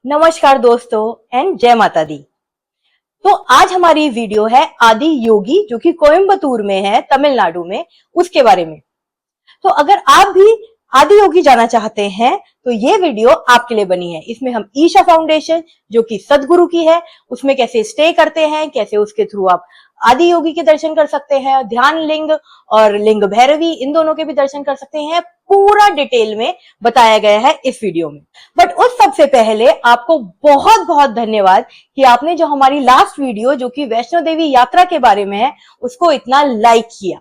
नमस्कार दोस्तों एंड जय माता दी। तो आज हमारी वीडियो है आदि योगी जो कि कोयम्बतूर में है, तमिलनाडु में, उसके बारे में। तो अगर आप भी आदि योगी जाना चाहते हैं तो ये वीडियो आपके लिए बनी है। इसमें हम ईशा फाउंडेशन जो कि सदगुरु की है, उसमें कैसे स्टे करते हैं, कैसे उसके थ्रू आप आदि योगी के दर्शन कर सकते हैं, ध्यान लिंग और लिंग भैरवी इन दोनों के भी दर्शन कर सकते हैं, पूरा डिटेल में बताया गया है इस वीडियो में। बट उस सबसे पहले आपको बहुत बहुत धन्यवाद कि आपने जो हमारी लास्ट वीडियो जो कि वैष्णो देवी यात्रा के बारे में है उसको इतना लाइक किया।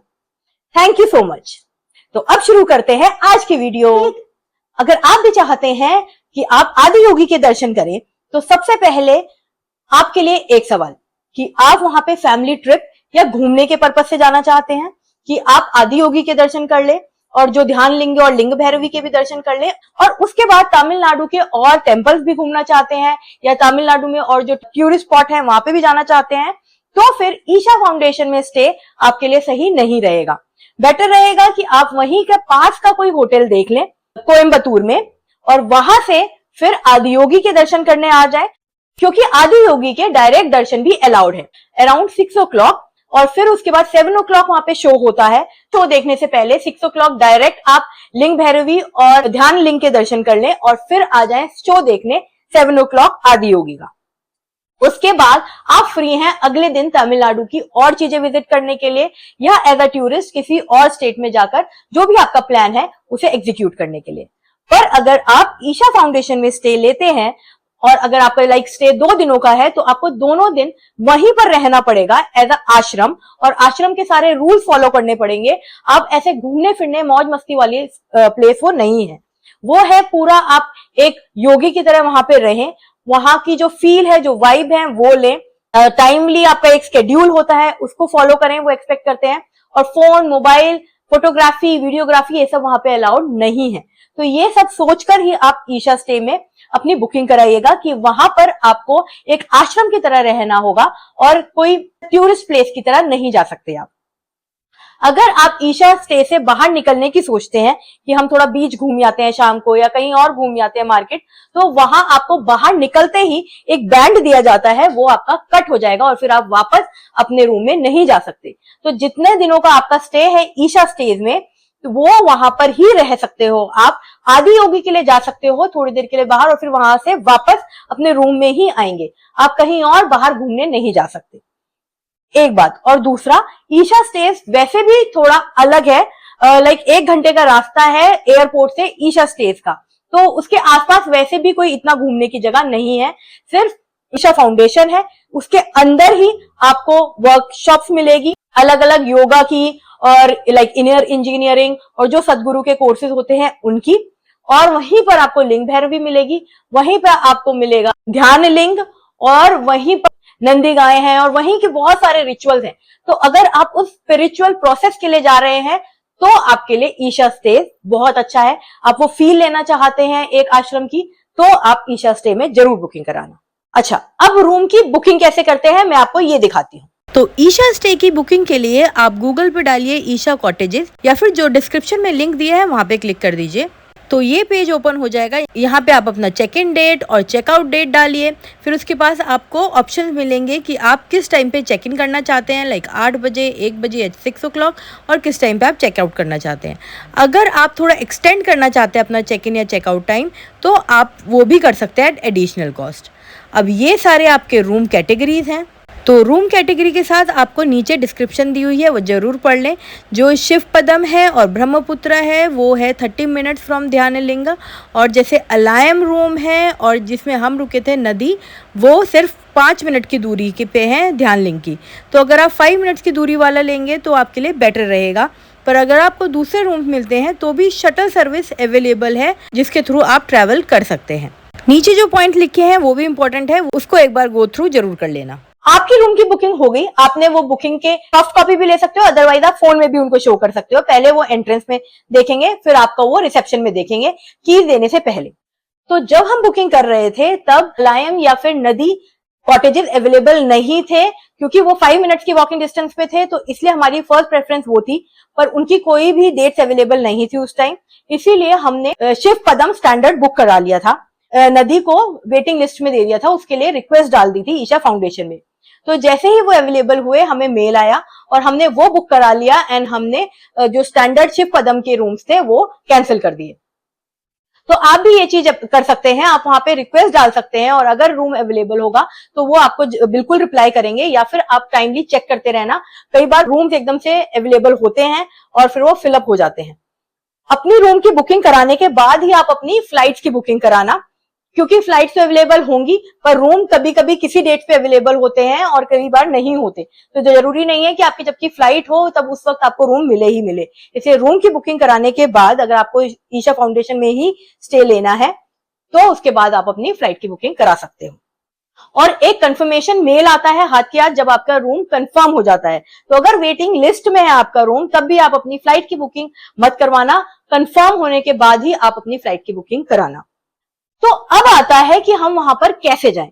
Thank you so much. तो अब शुरू करते हैं आज की वीडियो। अगर आप भी चाहते हैं कि आप आदि योगी के दर्शन करें तो सबसे पहले आपके लिए एक सवाल कि आप वहां पे फैमिली ट्रिप या घूमने के पर्पज से जाना चाहते हैं कि आप आदि योगी के दर्शन कर ले और जो ध्यान लिंग और लिंग भैरवी के भी दर्शन कर ले और उसके बाद तमिलनाडु के और टेम्पल्स भी घूमना चाहते हैं या तमिलनाडु में और जो टूरिस्ट स्पॉट है वहां पे भी जाना चाहते हैं, तो फिर ईशा फाउंडेशन में स्टे आपके लिए सही नहीं रहेगा। बेटर रहेगा कि आप वहीं के पास का कोई होटल देख लें कोयम्बतूर में और वहां से फिर आदि योगी के दर्शन करने आ जाए, क्योंकि आदि योगी के डायरेक्ट दर्शन भी अलाउड है अराउंड 6 o'clock और फिर उसके बाद 7 o'clock वहां पे शो होता है। शो देखने से पहले 6 o'clock डायरेक्ट आप लिंग भैरवी और ध्यान लिंग के दर्शन कर लें और फिर आ जाएं शो देखने 7 o'clock आदि योगी का। उसके बाद आप फ्री हैं अगले दिन तमिलनाडु की और चीजें विजिट करने के लिए या एज अ टूरिस्ट किसी और स्टेट में जाकर जो भी आपका प्लान है उसे एग्जीक्यूट करने के लिए। पर अगर आप ईशा फाउंडेशन में स्टे लेते हैं और अगर आपका स्टे 2 दिनों का है तो आपको दोनों दिन वहीं पर रहना पड़ेगा एज अ आश्रम और आश्रम के सारे रूल फॉलो करने पड़ेंगे। आप ऐसे घूमने फिरने मौज मस्ती वाली प्लेस वो नहीं है, वो है पूरा आप एक योगी की तरह वहां पे रहें, वहां की जो फील है जो वाइब है वो लें, टाइमली आपका एक शेड्यूल होता है उसको फॉलो करें, वो एक्सपेक्ट करते हैं। और फोन, मोबाइल, फोटोग्राफी, वीडियोग्राफी ये सब वहां पे अलाउड नहीं है। तो ये सब सोचकर ही आप ईशा स्टे में अपनी बुकिंग कराइएगा कि वहां पर आपको एक आश्रम की तरह रहना होगा और कोई टूरिस्ट प्लेस की तरह नहीं जा सकते आप। अगर आप ईशा स्टे से बाहर निकलने की सोचते हैं कि हम थोड़ा बीच घूम आते हैं शाम को या कहीं और घूम आते हैं मार्केट, तो वहां आपको बाहर निकलते ही एक बैंड दिया जाता है, वो आपका कट हो जाएगा और फिर आप वापस अपने रूम में नहीं जा सकते। तो जितने दिनों का आपका स्टे है ईशा स्टेज में तो वो वहां पर ही रह सकते हो। आप आदि योगी के लिए जा सकते हो थोड़ी देर के लिए बाहर और फिर वहां से वापस अपने रूम में ही आएंगे, आप कहीं और बाहर घूमने नहीं जा सकते। एक बात। और दूसरा, ईशा स्टेज वैसे भी थोड़ा अलग है, 1 घंटे का रास्ता है एयरपोर्ट से ईशा स्टेज का, तो उसके आसपास वैसे भी कोई इतना घूमने की जगह नहीं है, सिर्फ ईशा फाउंडेशन है। उसके अंदर ही आपको वर्कशॉप्स मिलेगी अलग अलग योगा की और इनर इंजीनियरिंग और जो सदगुरु के कोर्सेज होते हैं उनकी, और वहीं पर आपको लिंग भैरवी मिलेगी, वहीं पर आपको मिलेगा ध्यान लिंग और वहीं पर नंदी गाय हैं और वहीं के बहुत सारे रिचुअल्स हैं। तो अगर आप उस स्पिरिचुअल प्रोसेस के लिए जा रहे हैं तो आपके लिए ईशा स्टे बहुत अच्छा है। आप वो फील लेना चाहते हैं एक आश्रम की तो आप ईशा स्टे में जरूर बुकिंग कराना। अच्छा, अब रूम की बुकिंग कैसे करते हैं मैं आपको ये दिखाती हूँ। तो ईशा स्टे की बुकिंग के लिए आप गूगल पे डालिए ईशा कॉटेजेस या फिर जो डिस्क्रिप्शन में लिंक दिया है वहाँ पे क्लिक कर दीजिए। तो ये पेज ओपन हो जाएगा। यहाँ पे आप अपना चेक इन डेट और चेकआउट डेट डालिए। फिर उसके पास आपको ऑप्शंस मिलेंगे कि आप किस टाइम पे चेक इन करना चाहते हैं, 8 बजे, 1 बजे या 6 o'clock, और किस टाइम पे आप चेकआउट करना चाहते हैं। अगर आप थोड़ा एक्सटेंड करना चाहते हैं अपना चेक इन या चेकआउट टाइम तो आप वो भी कर सकते हैं एट एडिशनल कॉस्ट। अब ये सारे आपके रूम कैटेगरीज हैं। तो रूम कैटेगरी के साथ आपको नीचे डिस्क्रिप्शन दी हुई है, वो जरूर पढ़ लें। जो शिव पदम है और ब्रह्मपुत्र है वो है 30 मिनट्स फ्रॉम ध्यान लिंग, और जैसे अलायम रूम है और जिसमें हम रुके थे नदी, वो सिर्फ 5 मिनट की दूरी के पे है ध्यान लिंग की। तो अगर आप 5 मिनट्स की दूरी वाला लेंगे तो आपके लिए बेटर रहेगा। पर अगर आपको दूसरे रूम मिलते हैं तो भी शटल सर्विस अवेलेबल है जिसके थ्रू आप ट्रैवल कर सकते हैं। नीचे जो पॉइंट लिखे हैं वो भी इंपॉर्टेंट है, उसको एक बार गो थ्रू जरूर कर लेना। आपकी रूम की बुकिंग हो गई, आपने वो बुकिंग के सॉफ्ट कॉपी भी ले सकते हो, अदरवाइज आप फोन में भी उनको शो कर सकते हो। पहले वो एंट्रेंस में देखेंगे, फिर आपका वो रिसेप्शन में देखेंगे कीज देने से पहले। तो जब हम बुकिंग कर रहे थे तब लायम या फिर नदी कॉटेजेस अवेलेबल नहीं थे, क्योंकि वो 5 मिनट्स की वॉकिंग डिस्टेंस पे थे, तो इसलिए हमारी फर्स्ट प्रेफरेंस वो थी। पर उनकी कोई भी डेट्स अवेलेबल नहीं थी उस टाइम, इसीलिए हमने शिव पदम स्टैंडर्ड बुक करा लिया था। नदी को वेटिंग लिस्ट में दे दिया था, उसके लिए रिक्वेस्ट डाल दी थी ईशा फाउंडेशन में। तो जैसे ही वो अवेलेबल हुए हमें मेल आया और हमने वो बुक करा लिया एंड हमने जो स्टैंडर्ड शिव पदम के रूम्स थे वो कैंसिल कर दिए। तो आप भी ये चीज कर सकते हैं, आप वहां पे रिक्वेस्ट डाल सकते हैं और अगर रूम अवेलेबल होगा तो वो आपको बिल्कुल रिप्लाई करेंगे, या फिर आप टाइमली चेक करते रहना। कई बार रूम्स एकदम से अवेलेबल होते हैं और फिर वो फिलअप हो जाते हैं। अपनी रूम की बुकिंग कराने के बाद ही आप अपनी फ्लाइट्स की बुकिंग कराना, क्योंकि फ्लाइट्स तो अवेलेबल होंगी पर रूम कभी कभी किसी डेट पे अवेलेबल होते हैं और कई बार नहीं होते। तो जरूरी नहीं है कि आपकी जबकि फ्लाइट हो तब उस वक्त आपको रूम मिले ही मिले। इसलिए रूम की बुकिंग कराने के बाद अगर आपको ईशा फाउंडेशन में ही स्टे लेना है तो उसके बाद आप अपनी फ्लाइट की बुकिंग करा सकते हो। और एक कंफर्मेशन मेल आता है हाथ के हाथ जब आपका रूम कंफर्म हो जाता है। तो अगर वेटिंग लिस्ट में है आपका रूम तब भी आप अपनी फ्लाइट की बुकिंग मत करवाना, कंफर्म होने के बाद ही आप अपनी फ्लाइट की बुकिंग कराना। तो अब आता है कि हम वहां पर कैसे जाएं।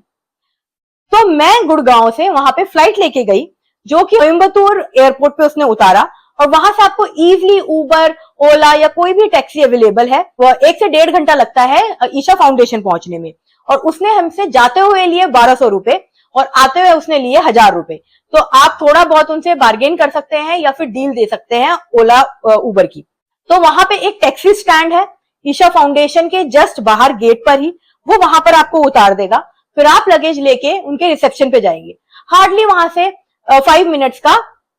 तो मैं गुड़गांव से वहां पे फ्लाइट लेके गई, जो कि कोयम्बतूर एयरपोर्ट पे उसने उतारा, और वहां से आपको इजीली उबर, ओला या कोई भी टैक्सी अवेलेबल है। वह 1 से 1.5 घंटा लगता है ईशा फाउंडेशन पहुंचने में। और उसने हमसे जाते हुए लिए 1200 रुपए और आते हुए उसने लिए 1000 रुपए। तो आप थोड़ा बहुत उनसे बार्गेन कर सकते हैं या फिर डील दे सकते हैं ओला उबर की। तो वहां पे एक टैक्सी स्टैंड है ईशा फाउंडेशन के जस्ट बाहर गेट पर ही, वो वहां पर आपको उतार देगा। फिर आप लगेज लेके उनके रिसेप्शन पे जाएंगे। हार्डली वहां से 5 मिनट्स का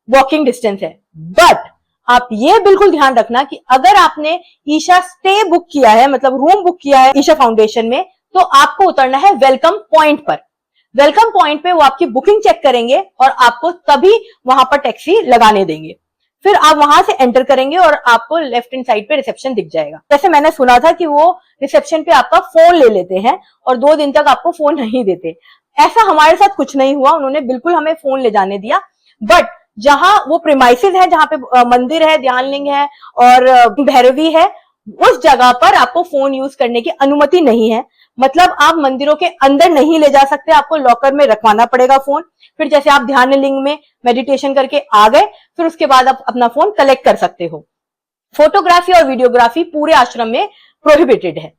वॉकिंग डिस्टेंस है। बट आप ये बिल्कुल ध्यान रखना कि अगर आपने ईशा स्टे बुक किया है, मतलब रूम बुक किया है ईशा फाउंडेशन में, तो आपको उतरना है वेलकम पॉइंट पर। वेलकम पॉइंट पे वो आपकी बुकिंग चेक करेंगे और आपको तभी वहां पर टैक्सी लगाने देंगे। फिर आप वहां से एंटर करेंगे और आपको लेफ्ट हैंड साइड पे रिसेप्शन दिख जाएगा। जैसे मैंने सुना था कि वो रिसेप्शन पे आपका फोन ले लेते हैं और 2 दिन तक आपको फोन नहीं देते। ऐसा हमारे साथ कुछ नहीं हुआ, उन्होंने बिल्कुल हमें फोन ले जाने दिया। बट जहां वो प्रीमाइसेस है, जहां पे मंदिर है, ध्यानलिंग है और भैरवी है, उस जगह पर आपको फोन यूज करने की अनुमति नहीं है। मतलब आप मंदिरों के अंदर नहीं ले जा सकते, आपको लॉकर में रखवाना पड़ेगा फोन। फिर जैसे आप ध्यानलिंग में मेडिटेशन करके आ गए, फिर उसके बाद आप अपना फोन कलेक्ट कर सकते हो। फोटोग्राफी और वीडियोग्राफी पूरे आश्रम में प्रोहिबिटेड है।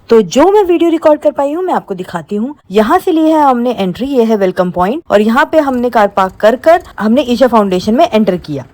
तो जो मैं वीडियो रिकॉर्ड कर पाई हूँ मैं आपको दिखाती हूँ। यहाँ से ली है हमने एंट्री, ये है वेलकम पॉइंट, और यहाँ पे हमने कार पार्क कर हमने ईशा फाउंडेशन में एंटर किया।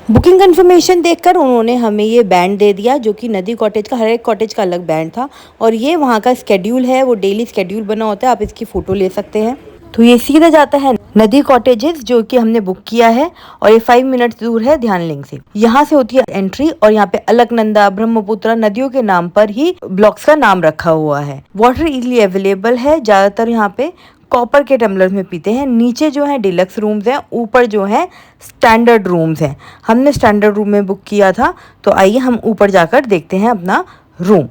बुकिंग कंफर्मेशन देखकर उन्होंने हमें ये बैंड दे दिया, जो कि नदी कॉटेज का, हर एक कॉटेज का अलग बैंड था। और ये वहाँ का स्केड्यूल है, वो डेली स्केड्यूल बना होता है, आप इसकी फ़ोटो ले सकते हैं। तो ये सीधा जाता है नदी कॉटेजेस, जो कि हमने बुक किया है, और ये 5 मिनट दूर है ध्यानलिंग से। यहाँ से होती है एंट्री, और यहाँ पे अलकनंदा, ब्रह्मपुत्रा नदियों के नाम पर ही ब्लॉक्स का नाम रखा हुआ है। वाटर इजीली अवेलेबल है, ज़्यादातर यहाँ पे कॉपर के टम्बलर में पीते हैं। नीचे जो है डिलक्स रूम्स हैं, ऊपर जो है स्टैंडर्ड रूम्स हैं। हमने स्टैंडर्ड रूम में बुक किया था, तो आइए हम ऊपर जाकर देखते हैं अपना रूम।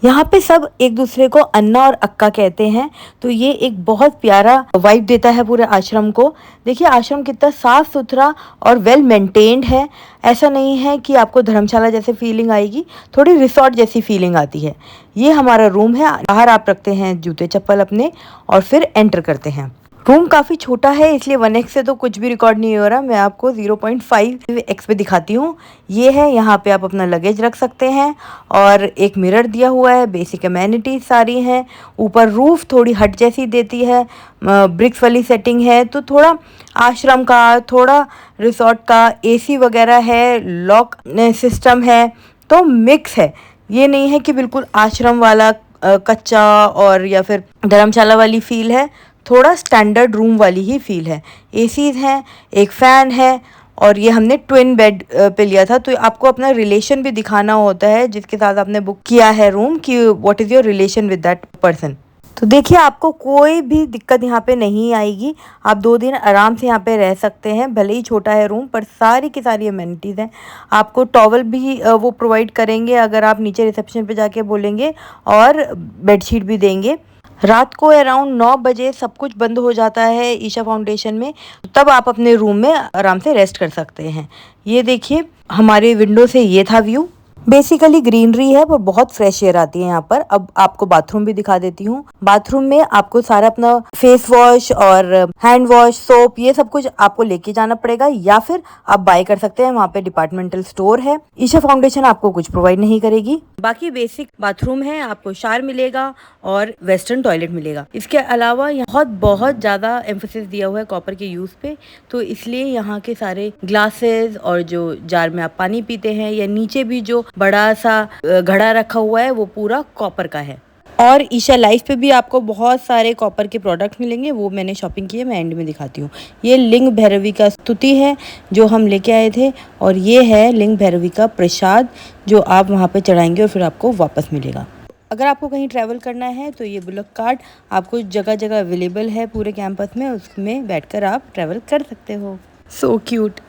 यहाँ पे सब एक दूसरे को अन्ना और अक्का कहते हैं, तो ये एक बहुत प्यारा वाइब देता है पूरे आश्रम को। देखिए आश्रम कितना साफ सुथरा और वेल मेंटेन्ड है। ऐसा नहीं है कि आपको धर्मशाला जैसे फीलिंग आएगी, थोड़ी रिसोर्ट जैसी फीलिंग आती है। ये हमारा रूम है, बाहर आप रखते हैं जूते चप्पल अपने और फिर एंटर करते हैं। रूम काफ़ी छोटा है, इसलिए 1x से तो कुछ भी रिकॉर्ड नहीं हो रहा। मैं आपको 0.5x पे दिखाती हूँ। ये है, यहाँ पे आप अपना लगेज रख सकते हैं और एक मिरर दिया हुआ है। बेसिक अमेनिटीज सारी हैं। ऊपर रूफ थोड़ी हट जैसी देती है, ब्रिक्स वाली सेटिंग है, तो थोड़ा आश्रम का, थोड़ा रिसोर्ट का, AC वगैरह है, लॉक सिस्टम है, तो मिक्स है। ये नहीं है कि बिल्कुल आश्रम वाला कच्चा और या फिर धर्मशाला वाली फील है, थोड़ा स्टैंडर्ड रूम वाली ही फील है। एसीज हैं, एक फ़ैन है, और ये हमने ट्विन बेड पे लिया था। तो आपको अपना रिलेशन भी दिखाना होता है जिसके साथ आपने बुक किया है रूम, कि what is your relation with that person. तो देखिए आपको कोई भी दिक्कत यहाँ पे नहीं आएगी। आप 2 दिन आराम से यहाँ पे रह सकते हैं। भले ही छोटा है रूम, पर सारी की सारी अमेनिटीज़ हैं। आपको टॉवल भी वो प्रोवाइड करेंगे अगर आप नीचे रिसेप्शन पे जाके बोलेंगे, और बेडशीट भी देंगे। रात को अराउंड 9 बजे सब कुछ बंद हो जाता है ईशा फाउंडेशन में, तब आप अपने रूम में आराम से रेस्ट कर सकते हैं। ये देखिए हमारे विंडो से ये था व्यू। बेसिकली ग्रीनरी है पर बहुत फ्रेश एयर आती है यहाँ पर। अब आपको बाथरूम भी दिखा देती हूँ। बाथरूम में आपको सारा अपना फेस वॉश और हैंड वॉश, सोप, ये सब कुछ आपको लेके जाना पड़ेगा या फिर आप बाय कर सकते हैं। वहाँ पे डिपार्टमेंटल स्टोर है। ईशा फाउंडेशन आपको कुछ प्रोवाइड नहीं करेगी। बाकी बेसिक बाथरूम है, आपको शावर मिलेगा और वेस्टर्न टॉयलेट मिलेगा। इसके अलावा यहाँ बहुत ज़्यादा एम्फोसिस दिया हुआ है कॉपर के यूज़ पे, तो इसलिए यहाँ के सारे ग्लासेस और जो जार में आप पानी पीते हैं या नीचे भी जो बड़ा सा घड़ा रखा हुआ है वो पूरा कॉपर का है। और ईशा लाइफ पे भी आपको बहुत सारे कॉपर के प्रोडक्ट मिलेंगे, वो मैंने शॉपिंग की है, मैं एंड में दिखाती हूँ। ये लिंग भैरवी का स्तुति है जो हम लेके आए थे, और ये है लिंग भैरवी का प्रसाद जो आप वहाँ पे चढ़ाएंगे और फिर आपको वापस मिलेगा। अगर आपको कहीं ट्रैवल करना है तो ये बुलक कार्ट आपको जगह जगह अवेलेबल है पूरे कैंपस में, उसमें बैठकर आप ट्रैवल कर सकते हो। So cute.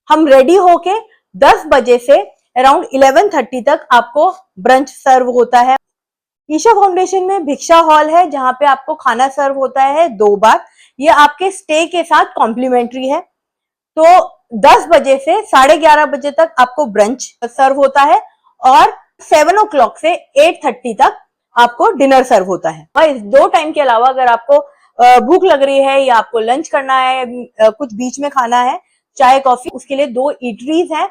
हम रेडी होके 10 बजे से अराउंड 11:30 तक आपको ब्रंच सर्व होता है। ईशा फाउंडेशन में भिक्षा हॉल है जहां पे आपको खाना सर्व होता है 2 बार। ये आपके स्टे के साथ कॉम्प्लीमेंट्री है। तो 10 बजे से 11:30 बजे तक आपको ब्रंच सर्व होता है और 7 o'clock से 8:30 तक आपको डिनर सर्व होता है। और इस 2 टाइम के अलावा अगर आपको भूख लग रही है या आपको लंच करना है, कुछ बीच में खाना है, चाय कॉफी, उसके लिए 2 ईटरीज हैं,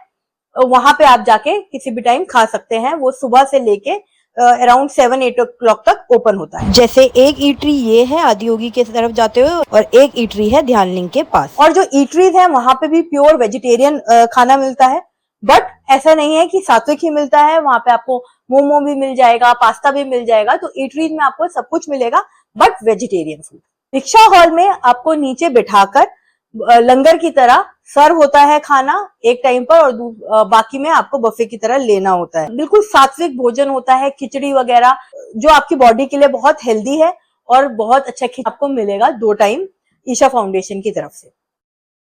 वहां पे आप जाके किसी भी टाइम खा सकते हैं। वो सुबह से लेके अराउंड 7-8 o'clock तक ओपन होता है। जैसे एक ईटरी ये है आदियोगी के तरफ जाते हुए और एक ईटरी है ध्यान लिंग के पास। और जो ईटरीज है वहां पे भी प्योर वेजिटेरियन खाना मिलता है, बट ऐसा नहीं है कि सात्विक ही मिलता है। वहां पे आपको मोमो भी मिल जाएगा, पास्ता भी मिल जाएगा। तो ईटरीज में आपको सब कुछ मिलेगा but vegetarian food. Rickshaw hall में आपको नीचे बिठाकर लंगर की तरह सर्व होता है खाना एक टाइम पर, और बाकी में आपको बफे की तरह लेना होता है। बिल्कुल सात्विक भोजन होता है, खिचड़ी वगैरह, जो आपकी बॉडी के लिए बहुत हेल्दी है और बहुत अच्छा आपको मिलेगा 2 टाइम ईशा फाउंडेशन की तरफ से।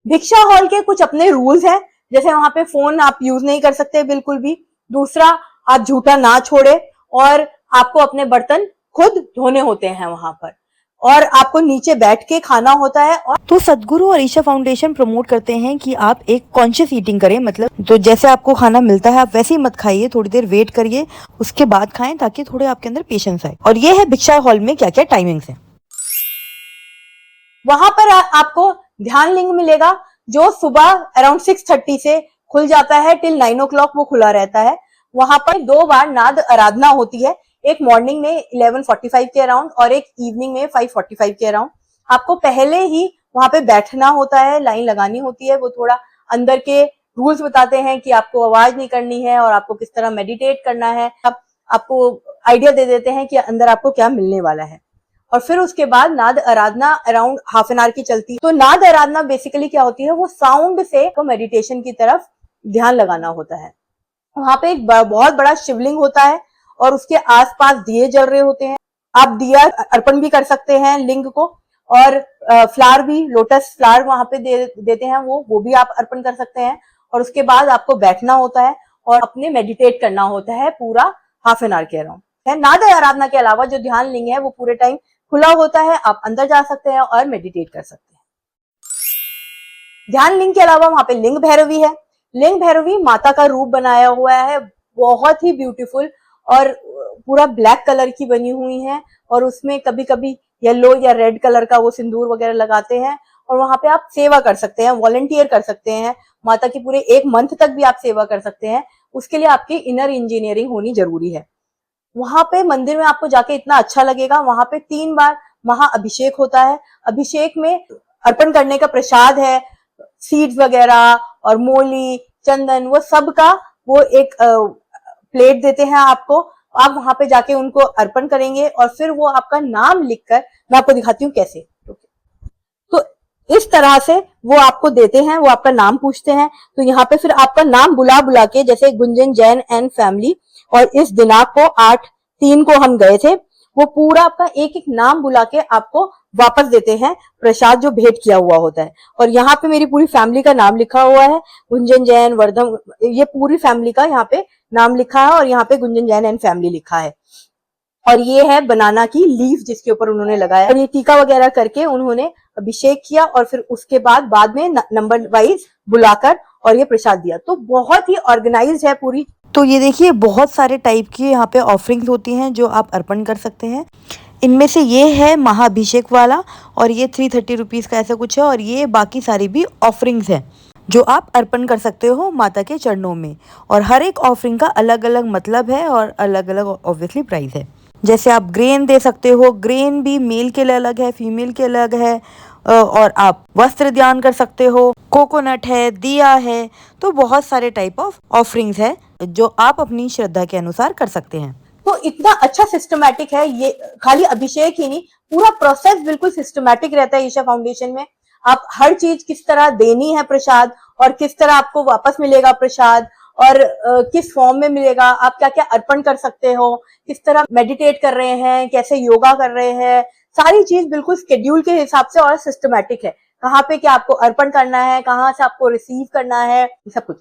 भिक्षा हॉल के कुछ अपने रूल्स हैं, जैसे वहां पे फोन आप यूज नहीं कर सकते बिल्कुल भी। दूसरा, आप झूठा ना छोड़े और आपको अपने बर्तन खुद धोने होते हैं वहां पर, और आपको नीचे बैठ के खाना होता है। और तो सदगुरु और ईशा फाउंडेशन प्रमोट करते हैं कि आप एक कॉन्शियस ईटिंग करें, मतलब तो जैसे आपको खाना मिलता है आप वैसे ही मत खाइए, थोड़ी देर वेट करिए उसके बाद खाएं ताकि थोड़े आपके अंदर पेशेंस आए। और ये है भिक्षा हॉल में क्या क्या टाइमिंग्स हैं। वहां पर आपको ध्यान लिंग मिलेगा जो सुबह अराउंड 6:30 से खुल जाता है टिल 9 o'clock वो खुला रहता है। वहां पर 2 बार नाद आराधना होती है, एक मॉर्निंग में 11:45 के अराउंड और एक इवनिंग में 5:45 के अराउंड। आपको पहले ही वहां पे बैठना होता है, लाइन लगानी होती है। वो थोड़ा अंदर के रूल्स बताते हैं कि आपको आवाज नहीं करनी है और आपको किस तरह मेडिटेट करना है। आपको आइडिया दे देते हैं कि अंदर आपको क्या मिलने वाला है। और फिर उसके बाद नाद आराधना अराउंड हाफ एन आवर की चलती है। तो नाद आराधना बेसिकली क्या होती है, वो साउंड से तो मेडिटेशन की तरफ ध्यान लगाना होता है। वहां पे एक बहुत बड़ा शिवलिंग होता है और उसके आसपास दिए जल रहे होते हैं। आप दिया अर्पण भी कर सकते हैं लिंग को, और फ्लावर भी, लोटस फ्लावर वहां पे देते हैं, वो भी आप अर्पण कर सकते हैं। और उसके बाद आपको बैठना होता है और अपने मेडिटेट करना होता है पूरा हाफ एन आवर के अराउंड। नाद आराधना के अलावा जो ध्यान लिंग है वो पूरे टाइम खुला होता है, आप अंदर जा सकते हैं और मेडिटेट कर सकते हैं। ध्यान लिंग के अलावा वहां पे लिंग भैरवी है। लिंग भैरवी माता का रूप बनाया हुआ है, बहुत ही ब्यूटीफुल, और पूरा ब्लैक कलर की बनी हुई है, और उसमें कभी कभी येलो या रेड कलर का वो सिंदूर वगैरह लगाते हैं। और वहां पे आप सेवा कर सकते हैं, वॉलंटियर कर सकते हैं, माता की पूरे 1 मंथ तक भी आप सेवा कर सकते हैं। उसके लिए आपकी इनर इंजीनियरिंग होनी जरूरी है। वहां पे मंदिर में आपको जाके इतना अच्छा लगेगा। वहां पे 3 बार महाअभिषेक होता है। अभिषेक में अर्पण करने का प्रसाद है, सीड्स वगैरह और मोली, चंदन, वो सब का वो एक प्लेट देते हैं आपको। आप वहां पे जाके उनको अर्पण करेंगे और फिर वो आपका नाम लिखकर, मैं आपको दिखाती हूँ कैसे। तो इस तरह से वो आपको देते हैं, वो आपका नाम पूछते हैं। तो यहाँ पे फिर आपका नाम बुला बुला के, जैसे गुंजन जैन एंड फैमिली, और इस दिनांक को 8/3 को हम गए थे, वो पूरा आपका एक एक नाम बुला के आपको वापस देते हैं प्रसाद जो भेंट किया हुआ होता है। और यहाँ पे मेरी पूरी फैमिली का नाम लिखा हुआ है, गुंजन जैन, वर्धम, ये पूरी फैमिली का यहाँ पे नाम लिखा है, और यहाँ पे गुंजन जैन एंड फैमिली लिखा है। और ये है बनाना की लीफ जिसके ऊपर उन्होंने लगाया, और ये टीका वगैरह करके उन्होंने अभिषेक किया। और फिर उसके बाद में नंबर वाइज बुलाकर और ये प्रसाद दिया। तो बहुत ही ऑर्गेनाइज्ड है पूरी। तो ये देखिए बहुत सारे टाइप की यहाँ पे ऑफरिंग्स होती हैं जो आप अर्पण कर सकते हैं। इनमें से ये है महाअभिषेक वाला और ये 330 रुपीज़ का ऐसा कुछ है, और ये बाकी सारी भी ऑफरिंग्स हैं जो आप अर्पण कर सकते हो माता के चरणों में। और हर एक ऑफरिंग का अलग अलग मतलब है और अलग अलग ऑब्वियसली प्राइस है। जैसे आप ग्रेन दे सकते हो, ग्रेन भी मेल के लिए अलग है, फीमेल के अलग है। और आप वस्त्र दान कर सकते हो, कोकोनट है, दिया है। तो बहुत सारे टाइप ऑफ ऑफरिंग्स है जो आप अपनी श्रद्धा के अनुसार कर सकते हैं। तो इतना अच्छा सिस्टमैटिक है ये, खाली अभिषेक ही नहीं, पूरा प्रोसेस बिल्कुल सिस्टमैटिक रहता है ईशा फाउंडेशन में। आप हर चीज किस तरह देनी है प्रसाद, और किस तरह आपको वापस मिलेगा प्रसाद, और किस फॉर्म में मिलेगा, आप क्या क्या अर्पण कर सकते हो, किस तरह मेडिटेट कर रहे हैं, कैसे योगा कर रहे हैं, सारी चीज बिल्कुल स्केड्यूल के हिसाब से और सिस्टमैटिक है। कहाँ पे क्या आपको अर्पण करना है, कहाँ से आपको रिसीव करना है, सब कुछ।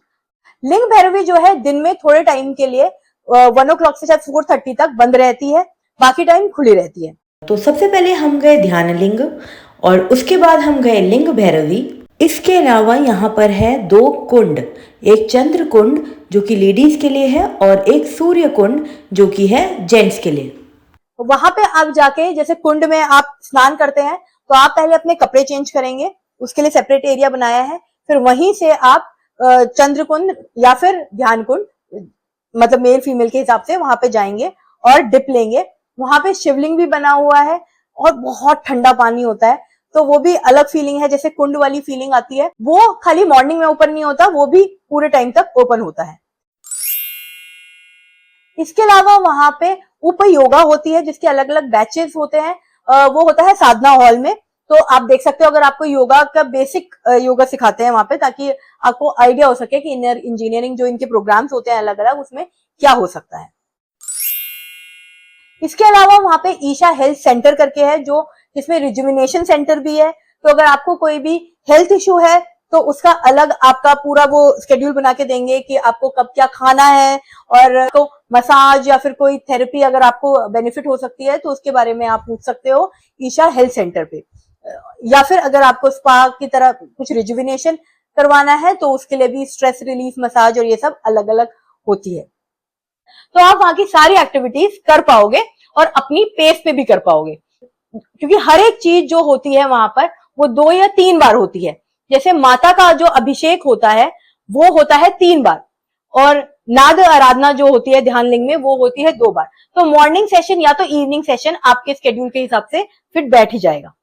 लिंग भैरवी जो है दिन में थोड़े टाइम के लिए 1 o'clock से शायद 4:30 तक बंद रहती है, बाकी टाइम खुली रहती है। तो सबसे पहले हम गए ध्यान लिंग और उसके बाद हम गए लिंग भैरवी। इसके अलावा यहाँ पर है 2 कुंड, एक चंद्र कुंड जो कि लेडीज के लिए है और एक सूर्य कुंड जो कि है जेंट्स के लिए। वहां पे आप जाके, जैसे कुंड में आप स्नान करते हैं तो आप पहले अपने कपड़े चेंज करेंगे, उसके लिए सेपरेट एरिया बनाया है। फिर वहीं से आप चंद्र कुंड या फिर ध्यान कुंड, मतलब मेल फीमेल के हिसाब से वहां पे जाएंगे और डिप लेंगे। वहां पे शिवलिंग भी बना हुआ है और बहुत ठंडा पानी होता है, तो वो भी अलग फीलिंग है, जैसे कुंड वाली फीलिंग आती है। वो खाली मॉर्निंग में ओपन नहीं होता, वो भी पूरे टाइम तक ओपन होता है। इसके अलावा वहां पे उप योगा होती है जिसके अलग अलग बैचेस होते हैं। वो होता है साधना हॉल में। तो आप देख सकते हो, अगर आपको योगा का बेसिक योगा सिखाते हैं वहां पे, ताकि आपको आइडिया हो सके कि इनर इंजीनियरिंग जो इनके प्रोग्राम्स होते हैं अलग अलग, उसमें क्या हो सकता है। इसके अलावा वहां पे ईशा हेल्थ सेंटर करके है, जो जिसमें रिजुविनेशन सेंटर भी है। तो अगर आपको कोई भी हेल्थ इश्यू है तो उसका अलग आपका पूरा वो स्केड्यूल बना के देंगे कि आपको कब क्या खाना है, और तो मसाज या फिर कोई थेरेपी अगर आपको बेनिफिट हो सकती है तो उसके बारे में आप पूछ सकते हो ईशा हेल्थ सेंटर पे। या फिर अगर आपको स्पा की तरह कुछ रिजुविनेशन करवाना है तो उसके लिए भी स्ट्रेस रिलीफ मसाज और ये सब अलग अलग होती है। तो आप वहां की सारी एक्टिविटीज कर पाओगे और अपनी पेस पे भी कर पाओगे, क्योंकि हर एक चीज जो होती है वहां पर वो 2 या 3 बार होती है। जैसे माता का जो अभिषेक होता है वो होता है 3 बार, और नाद आराधना जो होती है ध्यान लिंग में वो होती है 2 बार। तो मॉर्निंग सेशन या तो इवनिंग सेशन आपके स्केड्यूल के हिसाब से फिट बैठ ही जाएगा।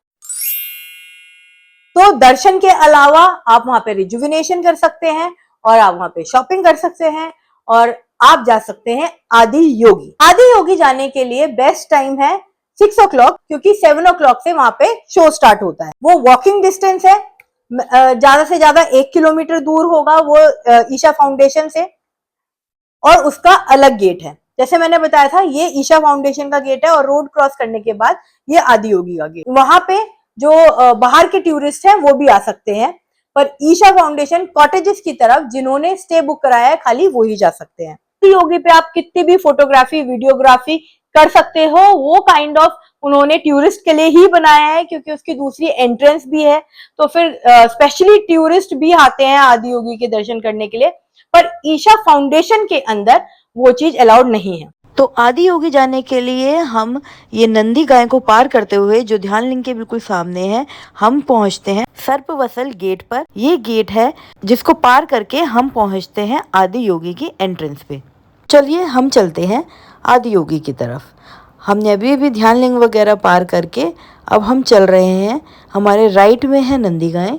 तो दर्शन के अलावा आप वहां पे रिजुविनेशन कर सकते हैं, और आप वहां पे शॉपिंग कर सकते हैं, और आप जा सकते हैं आदि योगी। आदि योगी जाने के लिए बेस्ट टाइम है 6 o'clock, क्योंकि 7 o'clock से वहां पे शो स्टार्ट होता है। वो वॉकिंग डिस्टेंस है, ज्यादा से ज्यादा 1 किलोमीटर दूर होगा वो ईशा फाउंडेशन से, और उसका अलग गेट है। जैसे मैंने बताया था, ये ईशा फाउंडेशन का गेट है, और रोड क्रॉस करने के बाद ये आदि योगी का गेट। वहां पे जो बाहर के टूरिस्ट हैं वो भी आ सकते हैं, पर ईशा फाउंडेशन कॉटेजेस की तरफ जिन्होंने स्टे बुक कराया है खाली वो ही जा सकते हैं। आदि योगी पे आप कितनी भी फोटोग्राफी वीडियोग्राफी कर सकते हो, वो काइंड ऑफ उन्होंने टूरिस्ट के लिए ही बनाया है, क्योंकि उसकी दूसरी एंट्रेंस भी है। तो फिर स्पेशली टूरिस्ट भी आते हैं आदि योगी के दर्शन करने के लिए, पर ईशा फाउंडेशन के अंदर वो चीज अलाउड नहीं है। तो आदि योगी जाने के लिए हम ये नंदी गाय को पार करते हुए जो ध्यान लिंग के बिल्कुल सामने है, हम पहुंचते हैं सर्पवसल गेट पर। ये गेट है जिसको पार करके हम पहुंचते हैं आदि योगी की एंट्रेंस पे। चलिए हम चलते हैं आदि योगी की तरफ। हमने अभी ध्यान लिंग वगैरह पार करके अब हम चल रहे हैं। हमारे राइट में है नंदी गाय।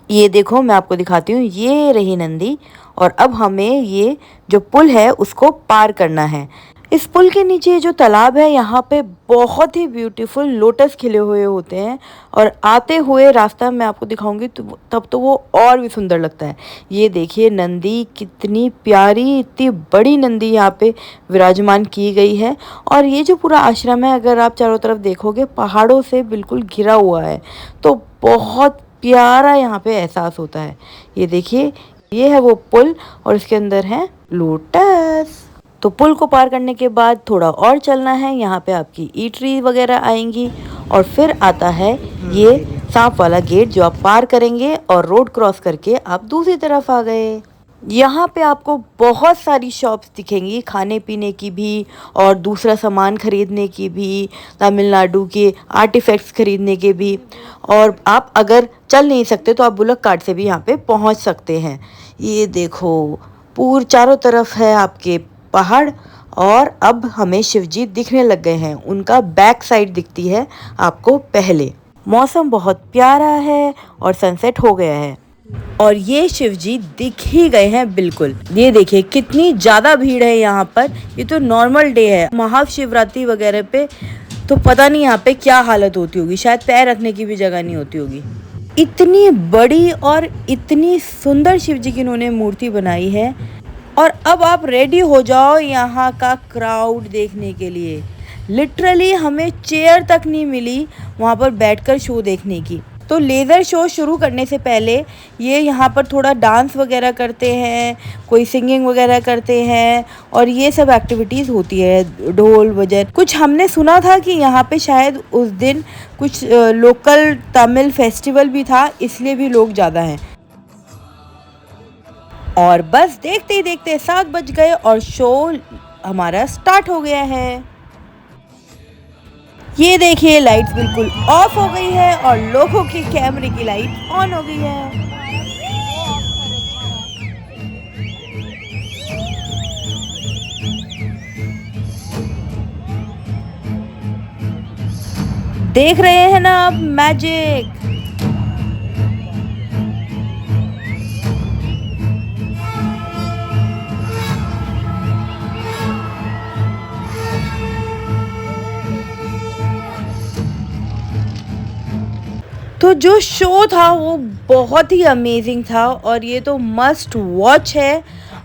ये देखो मैं आपको दिखाती हूँ, ये रही नंदी। और अब हमें ये जो पुल है उसको पार करना है। इस पुल के नीचे जो तालाब है, यहाँ पे बहुत ही ब्यूटीफुल लोटस खिले हुए होते हैं, और आते हुए रास्ता मैं आपको दिखाऊंगी तो तब तो वो और भी सुंदर लगता है। ये देखिए नंदी कितनी प्यारी, इतनी बड़ी नंदी यहाँ पे विराजमान की गई है। और ये जो पूरा आश्रम है, अगर आप चारों तरफ देखोगे, पहाड़ों से बिल्कुल घिरा हुआ है, तो बहुत प्यारा यहाँ पे एहसास होता है। ये देखिए ये है वो पुल, और इसके अंदर है लोटस। तो पुल को पार करने के बाद थोड़ा और चलना है, यहाँ पे आपकी ईटरी वगैरह आएंगी, और फिर आता है ये सांप वाला गेट जो आप पार करेंगे और रोड क्रॉस करके आप दूसरी तरफ आ गए। यहाँ पे आपको बहुत सारी शॉप्स दिखेंगी, खाने पीने की भी और दूसरा सामान खरीदने की भी, तमिलनाडु के आर्टिफैक्ट्स खरीदने के भी। और आप अगर चल नहीं सकते तो आप बुलक कार्ट से भी यहाँ पे पहुँच सकते हैं। ये देखो चारों तरफ है आपके पहाड़ और अब हमें शिवजी दिखने लग गए हैं। उनका बैक साइड दिखती है आपको पहले। मौसम बहुत प्यारा है और सनसेट हो गया है और ये शिवजी दिख ही गए हैं बिल्कुल। ये देखिए कितनी ज़्यादा भीड़ है यहाँ पर। ये तो नॉर्मल डे है, महाशिवरात्रि वगैरह पे तो पता नहीं यहाँ पे क्या हालत होती होगी, शायद पैर रखने की भी जगह नहीं होती होगी। इतनी बड़ी और इतनी सुंदर शिवजी की इन्होंने मूर्ति बनाई है। और अब आप रेडी हो जाओ यहाँ का क्राउड देखने के लिए। लिटरली हमें चेयर तक नहीं मिली वहाँ पर बैठकर शो देखने की। तो लेज़र शो शुरू करने से पहले ये यहाँ पर थोड़ा डांस वगैरह करते हैं, कोई सिंगिंग वगैरह करते हैं और ये सब एक्टिविटीज़ होती है, ढोल बजन। कुछ हमने सुना था कि यहाँ पे शायद उस दिन कुछ लोकल तमिल फेस्टिवल भी था, इसलिए भी लोग ज़्यादा हैं। और बस देखते ही देखते 7 बज गए और शो हमारा स्टार्ट हो गया है। ये देखिए लाइट्स बिल्कुल ऑफ हो गई है और लोगों की कैमरे की लाइट ऑन हो गई है। देख रहे हैं ना आप मैजिक। तो जो शो था वो बहुत ही अमेजिंग था और ये तो मस्ट वॉच है।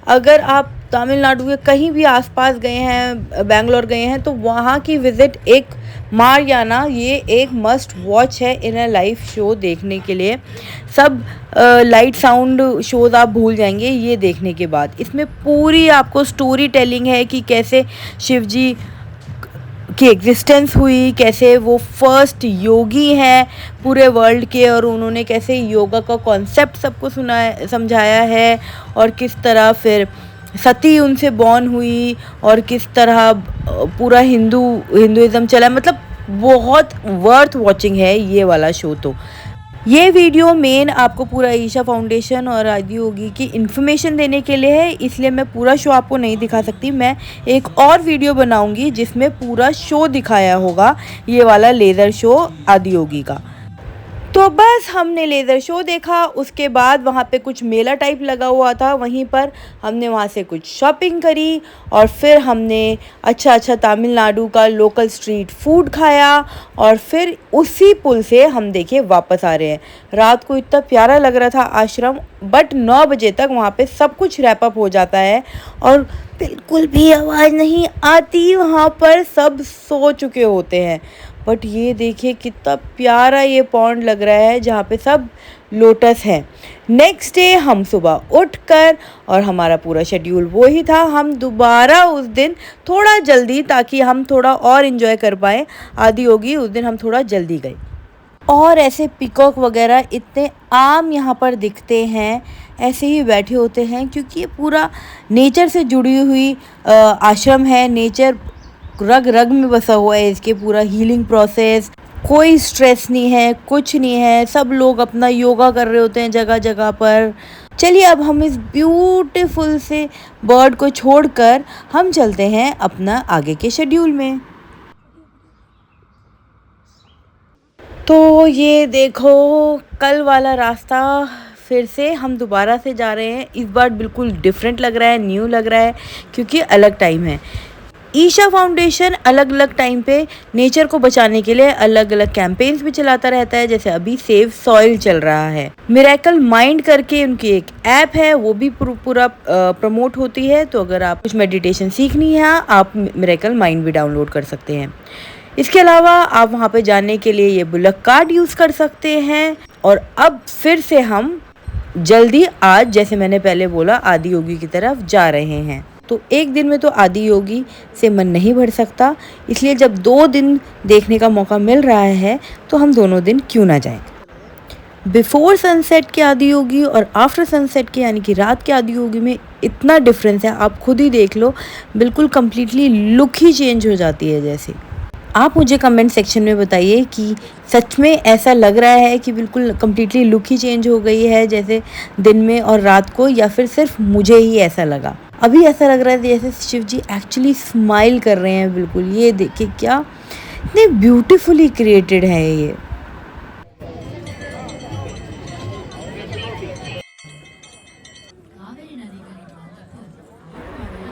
अगर आप तमिलनाडु के कहीं भी आसपास गए हैं, बेंगलोर गए हैं, तो वहाँ की विज़िट एक मारयाना ये एक मस्ट वॉच है इन अ लाइव शो देखने के लिए। सब लाइट साउंड शोज़ आप भूल जाएंगे ये देखने के बाद। इसमें पूरी आपको स्टोरी टेलिंग है कि कैसे शिवजी की एग्जिस्टेंस हुई, कैसे वो फर्स्ट योगी हैं पूरे वर्ल्ड के और उन्होंने कैसे योगा का कॉन्सेप्ट सबको समझाया है और किस तरह फिर सती उनसे बॉर्न हुई और किस तरह पूरा हिंदुइज़्म चला। मतलब बहुत वर्थ वॉचिंग है ये वाला शो। तो ये वीडियो मेन आपको पूरा ईशा फाउंडेशन और आदि योगी की इन्फॉर्मेशन देने के लिए है, इसलिए मैं पूरा शो आपको नहीं दिखा सकती। मैं एक और वीडियो बनाऊंगी जिसमें पूरा शो दिखाया होगा, ये वाला लेज़र शो आदि योगी का। तो बस हमने लेज़र शो देखा, उसके बाद वहाँ पे कुछ मेला टाइप लगा हुआ था, वहीं पर हमने वहाँ से कुछ शॉपिंग करी और फिर हमने अच्छा तमिलनाडु का लोकल स्ट्रीट फूड खाया और फिर उसी पुल से हम देखे वापस आ रहे हैं। रात को इतना प्यारा लग रहा था आश्रम, बट 9 बजे तक वहाँ पे सब कुछ रैप अप हो जाता है और बिल्कुल भी आवाज़ नहीं आती, वहाँ पर सब सो चुके होते हैं। बट ये देखिए कितना प्यारा ये पॉन्ड लग रहा है जहाँ पे सब लोटस है। नेक्स्ट डे हम सुबह उठकर और हमारा पूरा शेड्यूल वो ही था, हम दोबारा उस दिन थोड़ा जल्दी, ताकि हम थोड़ा और इन्जॉय कर पाएँ आदि योगी, उस दिन हम थोड़ा जल्दी गए। और ऐसे पिकॉक वगैरह इतने आम यहाँ पर दिखते हैं, ऐसे ही बैठे होते हैं क्योंकि ये पूरा नेचर से जुड़ी हुई आश्रम है। नेचर रग रग में बसा हुआ है इसके, पूरा हीलिंग प्रोसेस, कोई स्ट्रेस नहीं है, कुछ नहीं है, सब लोग अपना योगा कर रहे होते हैं जगह जगह पर। चलिए अब हम इस ब्यूटीफुल से बर्ड को छोड़कर हम चलते हैं अपना आगे के शेड्यूल में। तो ये देखो कल वाला रास्ता फिर से हम दोबारा से जा रहे हैं। इस बार बिल्कुल डिफरेंट लग रहा है, न्यू लग रहा है क्योंकि अलग टाइम है। ईशा फाउंडेशन अलग अलग टाइम पे नेचर को बचाने के लिए अलग अलग कैंपेन्स भी चलाता रहता है, जैसे अभी सेव सॉइल चल रहा है। मिरेकल माइंड करके उनकी एक ऐप है, वो भी पूरा प्रमोट होती है। तो अगर आप कुछ मेडिटेशन सीखनी है आप मिरेकल माइंड भी डाउनलोड कर सकते हैं। इसके अलावा आप वहाँ पे जाने के लिए ये बुलक कार्ड यूज़ कर सकते हैं। और अब फिर से हम जल्दी आज, जैसे मैंने पहले बोला, आदि योगी की तरफ जा रहे हैं। तो एक दिन में तो आदि योगी से मन नहीं भर सकता, इसलिए जब 2 दिन देखने का मौका मिल रहा है तो हम दोनों दिन क्यों ना जाएं। बिफोर सनसेट के आदि योगी और आफ्टर सनसेट के यानी कि रात के आदि योगी में इतना डिफरेंस है, आप खुद ही देख लो, बिल्कुल कम्प्लीटली लुक ही चेंज हो जाती है जैसे। आप मुझे कमेंट सेक्शन में बताइए कि सच में ऐसा लग रहा है कि बिल्कुल कम्प्लीटली लुक ही चेंज हो गई है जैसे दिन में और रात को, या फिर सिर्फ मुझे ही ऐसा लगा। अभी ऐसा लग रहा है जैसे शिव जी एक्चुअली स्माइल कर रहे हैं बिल्कुल। ये देखिए क्या इतने ब्यूटीफुली क्रिएटेड है ये।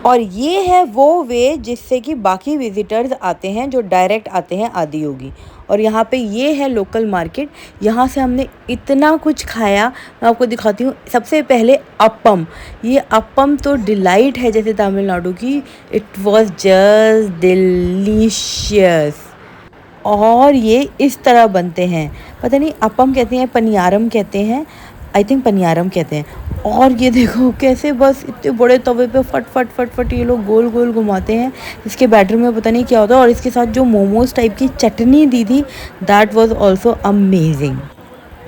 और ये है वो वे जिससे कि बाकी विजिटर्स आते हैं जो डायरेक्ट आते हैं आदि योगी। और यहाँ पे ये है लोकल मार्केट, यहाँ से हमने इतना कुछ खाया। मैं आपको दिखाती हूँ। सबसे पहले अप्पम, ये अप्पम तो डिलाइट है जैसे तमिलनाडु की। It was just delicious. और ये इस तरह बनते हैं, पता नहीं अप्पम कहते हैं पनियारम कहते हैं, आई थिंक पनियारम कहते हैं। और ये देखो कैसे बस इतने बड़े तवे पे फट फट फट फट ये लोग गोल गोल घुमाते हैं। इसके बैटर में पता नहीं क्या होता है। और इसके साथ जो मोमोज टाइप की चटनी दी थी, दैट वाज आल्सो अमेजिंग।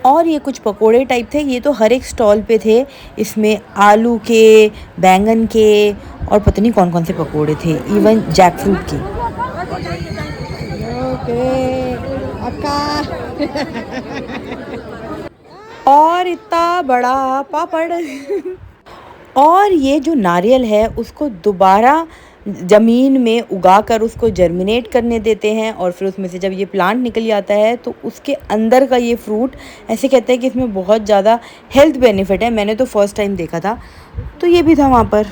और ये कुछ पकोड़े टाइप थे, ये तो हर एक स्टॉल पे थे। इसमें आलू के, बैंगन के और पता नहीं कौन कौन से पकोड़े थे, इवन जैक फ्रूट की। और इतना बड़ा पापड़ और ये जो नारियल है उसको दोबारा ज़मीन में उगाकर उसको जर्मिनेट करने देते हैं। और फिर उसमें से जब ये प्लांट निकल आता है तो उसके अंदर का ये फ्रूट, ऐसे कहते हैं कि इसमें बहुत ज़्यादा हेल्थ बेनिफिट है। मैंने तो फर्स्ट टाइम देखा था, तो ये भी था वहाँ पर।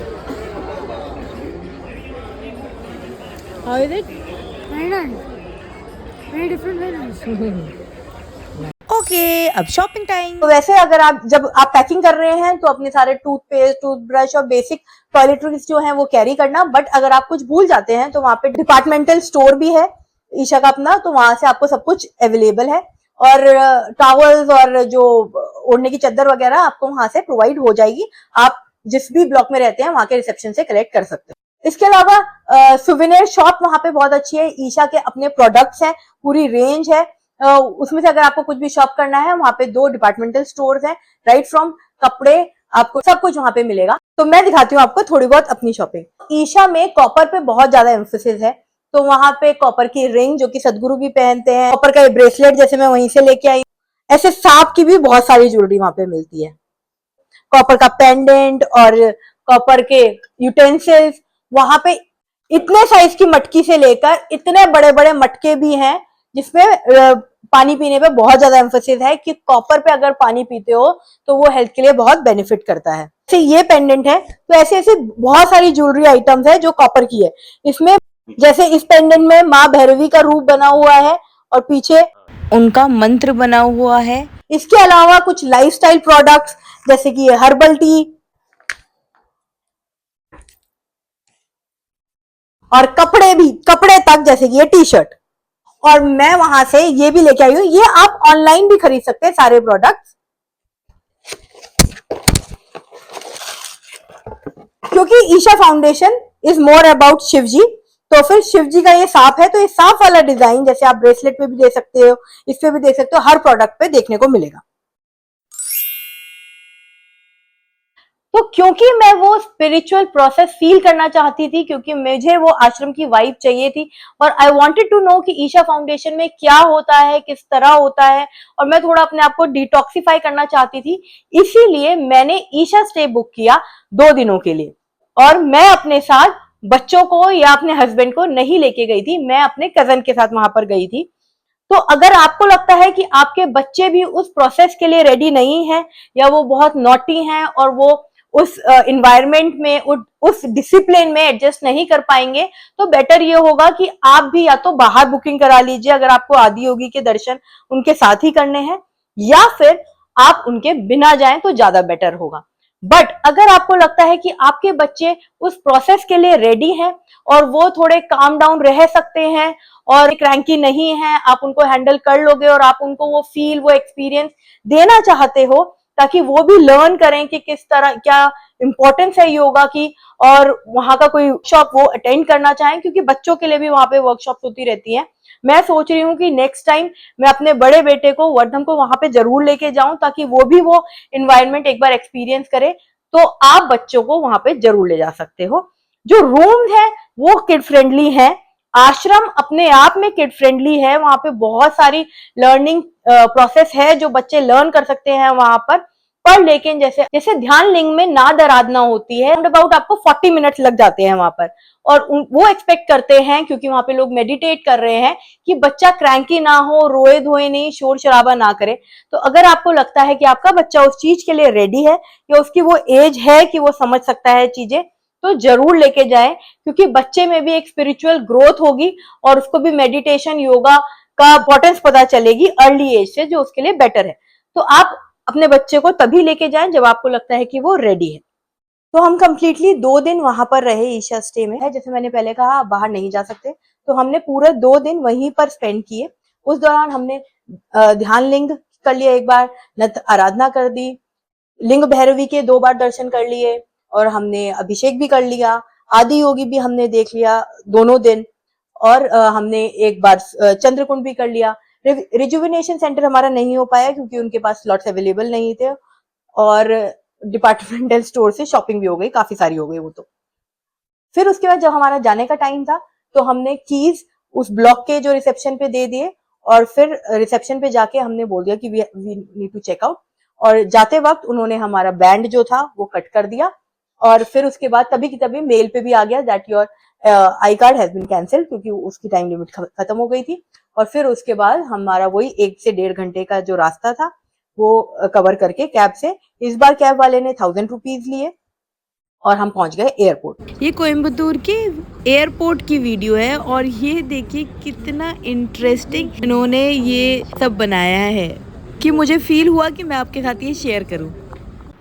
How is it? Very nice. Very different, very nice. Okay, अब शॉपिंग टाइम। तो वैसे अगर आप जब आप पैकिंग कर रहे हैं तो अपने सारे टूथपेस्ट, टूथब्रश और बेसिक टॉयलेटरीज जो हैं वो कैरी करना। बट अगर आप कुछ भूल जाते हैं तो वहाँ पे डिपार्टमेंटल स्टोर भी है ईशा का अपना, तो वहां से आपको सब कुछ अवेलेबल है। और टॉवल्स और जो ओढ़ने की चादर वगैरह आपको वहां से प्रोवाइड हो जाएगी। आप जिस भी ब्लॉक में रहते हैं वहां के रिसेप्शन से कलेक्ट कर सकते हैं। इसके अलावा सुवेनियर शॉप वहां पे बहुत अच्छी है। ईशा के अपने प्रोडक्ट्स हैं, पूरी रेंज है। उसमें से अगर आपको कुछ भी शॉप करना है, वहां पे 2 डिपार्टमेंटल स्टोर्स हैं। राइट फ्रॉम कपड़े, आपको सब कुछ वहां पे मिलेगा। तो मैं दिखाती हूँ आपको थोड़ी बहुत अपनी शॉपिंग। ईशा में कॉपर पे बहुत ज्यादा एम्फोसिस है, तो वहां पे कॉपर की रिंग जो कि सदगुरु भी पहनते हैं, कॉपर का ब्रेसलेट जैसे मैं वहीं से लेके आई। ऐसे सांप की भी बहुत सारी ज्वेलरी वहां पे मिलती है, कॉपर का पेंडेंट और कॉपर के यूटेंसिल्स। वहां पे इतने साइज की मटकी से लेकर इतने बड़े बड़े मटके भी हैं, जिसमें पानी पीने पे बहुत ज्यादा एम्फोसिस है कि कॉपर पे अगर पानी पीते हो तो वो हेल्थ के लिए बहुत बेनिफिट करता है। जैसे ये पेंडेंट है, तो ऐसे ऐसे बहुत सारी ज्वेलरी आइटम्स है जो कॉपर की है। इसमें जैसे इस पेंडेंट में माँ भैरवी का रूप बना हुआ है और पीछे उनका मंत्र बना हुआ है। इसके अलावा कुछ लाइफस्टाइल प्रोडक्ट्स जैसे कि ये हर्बल टी और कपड़े भी, कपड़े तक जैसे कि ये टी शर्ट। और मैं वहां से ये भी लेके आई हूँ। ये आप ऑनलाइन भी खरीद सकते हैं सारे प्रोडक्ट्स, क्योंकि Isha foundation is more about Shiv ji. तो फिर शिव जी का ये सांप है, तो ये सांप वाला डिजाइन जैसे आप ब्रेसलेट पे भी देख सकते हो, इस पे भी देख सकते हो, हर प्रोडक्ट पे देखने को मिलेगा। तो क्योंकि मैं वो स्पिरिचुअल प्रोसेस फील करना चाहती थी, क्योंकि मुझे वो आश्रम की वाइब चाहिए थी, और आई वांटेड टू नो कि ईशा फाउंडेशन में क्या होता है, किस तरह होता है, और मैं थोड़ा अपने आप को डिटॉक्सिफाई करना चाहती थी। इसीलिए मैंने ईशा स्टे बुक किया 2 दिनों के लिए। और मैं अपने साथ बच्चों को या अपने हस्बैंड को नहीं लेके गई थी, मैं अपने कजन के साथ वहां पर गई थी। तो अगर आपको लगता है कि आपके बच्चे भी उस प्रोसेस के लिए रेडी नहीं है, या वो बहुत नॉटी हैं और वो उस इन्वायरमेंट में, उस डिसिप्लिन में एडजस्ट नहीं कर पाएंगे, तो बेटर ये होगा कि आप भी या तो बाहर बुकिंग करा लीजिए अगर आपको आदि योगी के दर्शन उनके साथ ही करने हैं, या फिर आप उनके बिना जाएं तो ज्यादा बेटर होगा। बट अगर आपको लगता है कि आपके बच्चे उस प्रोसेस के लिए रेडी हैं और वो थोड़े काम डाउन रह सकते हैं और क्रैंकी नहीं है, आप उनको हैंडल कर लोगे और आप उनको वो फील, वो एक्सपीरियंस देना चाहते हो, ताकि वो भी लर्न करें कि किस तरह क्या इम्पोर्टेंस है योगा की और वहां का कोई वर्कशॉप वो अटेंड करना चाहें, क्योंकि बच्चों के लिए भी वहां पे वर्कशॉप होती रहती है। मैं सोच रही हूँ कि नेक्स्ट टाइम मैं अपने बड़े बेटे को वर्धम को वहां पे जरूर लेके जाऊं, ताकि वो भी वो इन्वायरमेंट एक बार एक्सपीरियंस करे। तो आप बच्चों को वहां पे जरूर ले जा सकते हो। जो रूम है वो किड फ्रेंडली है, आश्रम अपने आप में किड फ्रेंडली है, वहां पे बहुत सारी लर्निंग प्रोसेस है जो बच्चे लर्न कर सकते हैं वहां पर लेकिन जैसे जैसे ध्यान लिंग में नाद आराधना होती है, अबाउट आपको 40 मिनट लग जाते हैं वहां पर, और वो एक्सपेक्ट करते हैं क्योंकि वहां पे लोग मेडिटेट कर रहे हैं कि बच्चा क्रैंकी ना हो, रोए धोए नहीं, शोर शराबा ना करे। तो अगर आपको लगता है कि आपका बच्चा उस चीज के लिए रेडी है या उसकी वो एज है कि वो समझ सकता है चीजें, तो जरूर लेके जाएं, क्योंकि बच्चे में भी एक स्पिरिचुअल ग्रोथ होगी और उसको भी मेडिटेशन योगा का इंपॉर्टेंस पता चलेगी अर्ली एज से, जो उसके लिए बेटर है। तो आप अपने बच्चे को तभी लेके जाएं जब आपको लगता है कि वो रेडी है। तो हम कंप्लीटली 2 दिन वहां पर रहे, ईशा स्टे में है। जैसे मैंने पहले कहा, आप बाहर नहीं जा सकते, तो हमने पूरे 2 दिन वहीं पर स्पेंड किए। उस दौरान हमने ध्यान लिंग कर लिया एक बार, नत आराधना कर दी, लिंग भैरवी के 2 बार दर्शन कर लिए, और हमने अभिषेक भी कर लिया, आदि योगी भी हमने देख लिया दोनों दिन, और हमने एक बार चंद्रकुंड भी कर लिया। रिजुविनेशन सेंटर हमारा नहीं हो पाया क्योंकि उनके पास स्लॉट्स अवेलेबल नहीं थे, और डिपार्टमेंटल स्टोर से शॉपिंग भी हो गई, काफी सारी हो गई वो तो। फिर उसके बाद जब हमारा जाने का टाइम था, तो हमने कीज उस ब्लॉक के जो रिसेप्शन पे दे दिए, और फिर रिसेप्शन पे जाके हमने बोल दिया कि we need to check out, और जाते वक्त उन्होंने हमारा बैंड जो था वो कट कर दिया, और फिर उसके बाद तभी की तभी मेल पे भी आ गया that your I card has been cancel, क्योंकि उसकी टाइम लिमिट खत्म हो गई थी। और फिर उसके बाद हमारा वही 1 से 1.5 घंटे का जो रास्ता था वो कवर करके कैब से, इस बार कैब वाले ने 1000 रुपीज लिए और हम पहुंच गए एयरपोर्ट। ये कोयम्बतूर के एयरपोर्ट की वीडियो है और ये देखिए कितना इंटरेस्टिंग इन्होंने ये सब बनाया है कि मुझे फील हुआ कि मैं आपके साथ ये शेयर करूं।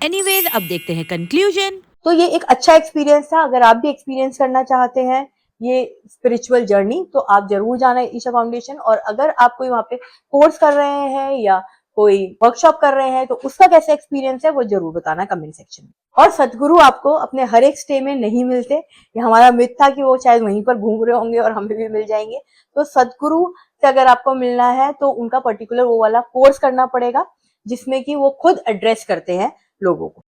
एनीवेज, अब देखते हैं कंक्लूजन। तो ये एक अच्छा एक्सपीरियंस था। अगर आप भी एक्सपीरियंस करना चाहते हैं ये स्पिरिचुअल जर्नी, तो आप जरूर जाना है ईशा फाउंडेशन। और अगर आप कोई वहां पे कोर्स कर रहे हैं या कोई वर्कशॉप कर रहे हैं, तो उसका कैसा एक्सपीरियंस है वो जरूर बताना कमेंट सेक्शन में। और सदगुरु आपको अपने हर एक स्टे में नहीं मिलते, ये हमारा मिथ था कि वो शायद वहीं पर घूम रहे होंगे और हमें भी मिल जाएंगे। तो सदगुरु से अगर आपको मिलना है तो उनका पर्टिकुलर वो वाला कोर्स करना पड़ेगा, जिसमें कि वो खुद एड्रेस करते हैं लोगों को।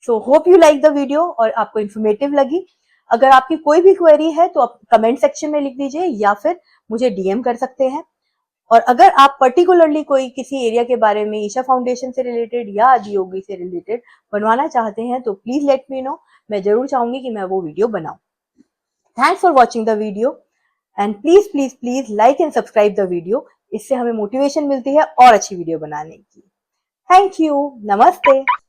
So hope you like the video और आपको इन्फॉर्मेटिव लगी। अगर आपकी कोई भी क्वेरी है तो आप कमेंट सेक्शन में लिख दीजिए या फिर मुझे डीएम कर सकते हैं। और अगर आप पर्टिकुलरली कोई किसी एरिया के बारे में ईशा फाउंडेशन से रिलेटेड या आदि योगी से रिलेटेड बनवाना चाहते हैं तो प्लीज लेट मी नो। मैं जरूर चाहूंगी कि मैं वो वीडियो बनाऊं। Thanks for watching the video and please please please like and subscribe the video. इससे हमें मोटिवेशन मिलती है और अच्छी वीडियो बनाने की। Thank you. नमस्ते।